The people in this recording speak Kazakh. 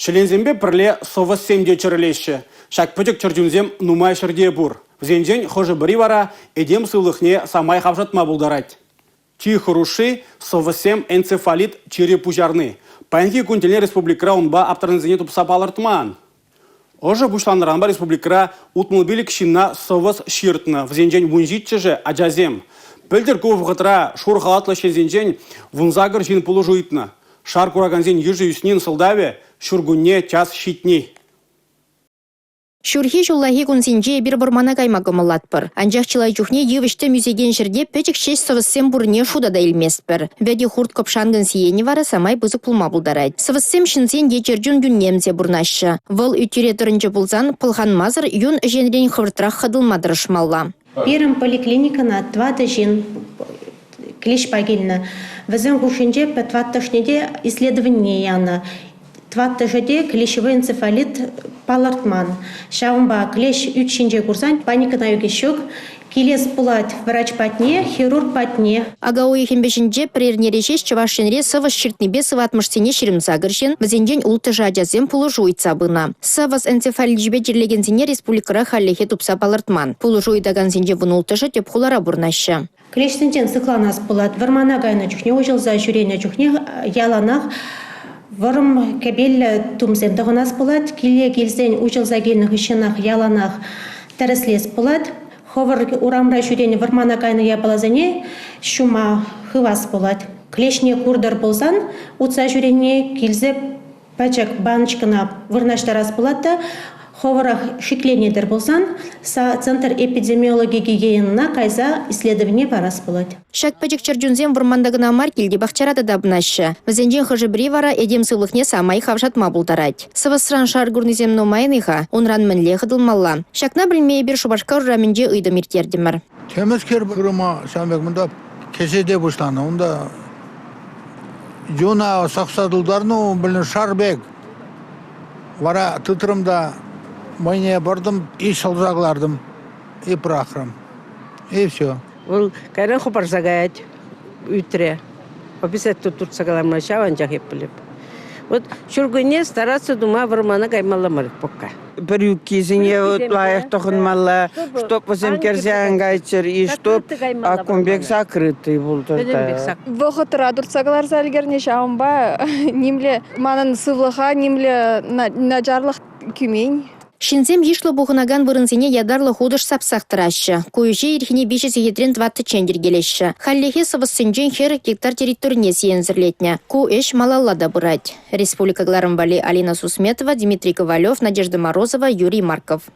Шелензембе пірле совы семде чырылеші. Шак пөтік чыржунзем нумай шырде бұр. Взенжен хожы бірі вара, едем сылықне самай хавжатма бұлдарать. Чи хұруши совы сем энцефалит чире пужарны. Пәнки күнтелі республикра онба аптарынзене тұпса балыртман. Ожы бұшланыранба республикра утмылбилік шинна совыс ширтны. Взенжен вунжитчыжы ажазем. Пөлдер көв ғытра шур халатлы шезенжен вунзагыр жин пулы жуйтны. Шар кураганзен ежі үснен сылдаве шургунне час щитни. Шурхи жоллахи кунсинже бір бұрмана каймагымылат бір. Анжақ чылай жүхне евішті мюзеген жерде пөчік шеш сывыссем бұрне шуда да илмес бір. Вәде хурт көпшангын сиені вара самай бұзық пулма бұлдарайд. Сывыссем шинсен ечерджун дүннемзе бұрнашы. Выл үтіре тұрынжы бұлзан пылхан мазыр юн женрен хывыртырақ қыдылмадырышмалла. Первым поликлиникана 2 жин клещ пагильна. Везем гушинже по 20-шнеде исследование яна. 20-шеде клещевой энцефалит палартман. Шаумба клещ 3-шнеде курсан паника на юге щек. Килес пулать врач патне, хирург патне. Агауи химбешинже прернережеш чавашенре сывас ширтнебе сыватмыштене ширимсагыршен, вазенжен улты жадязем пулы жуйца бына. Сывас энцефалит жібе жерлегензене республикара халлехе тупса палартман. Пулы жуйдагансенже вун ултыжы деп хулара бурнашы. Клещсенжен сыкланас пулат, вармана гайна чухне, ожылза жүрейна чухне, яланах, варым кабель тумсен дағынас пулат, киле келсен ожылза гельнах ишенах, яланах тәріслес пулат. Ховар урамра жүрені вармана кайны ябалазане шума хывас болат. Клешне курдар болсан, утса жүрені келзе пачак баночкана вырнаштарас болатта, ховарах шикленедер болсан, Центр эпидемиологии гигиенына кайза исследование барас болат. Шак пачак чарджунзем вармандагына маркелде бақчарада дабынашы. Вазенжен хыжы бірі вара едем сылықне самай хавжатма бұлдарать. Сывысран шаргурнызем номайныға, онран мінле қыдылмалла. Шакна білмей бір шубашқа ұраменде ұйды мерттердімір. Темескер бұрыма сәмбек мұнда кеседе бұшланы. Онда жона сақсадылдарны білін шарбек. Вара тұтырымда майне бардым, и шалзағылардым, и прақырым. И все. Ол кайран хопар загаять ütре. Описать тут сагаламна шаван жахеп біліп. Вот шургыне стараться дума вармана каймаламар пока. Бір кезіне лайық тоқынмалла, чтоб өзім керзян гайчыр, и чтоб акумбек закрытый болды. Вғытыра дұртсағылар зәлгерне шауынба, немле манын сывлыға, немле наджарлық күмейн. Шинзем ешлы бұғынаган вырынзене ядарлы худыш сапсақтырашы. Көйже ерхіне 500 20 чендер келеші. Халлехе сывыссынжен хер гектар территоріне сиензірлетіне. Ку эш малаллада бұрать. Республика Гларамбали Алина Сусметова, Дмитрий Ковалев, Надежда Морозова, Юрий Марков.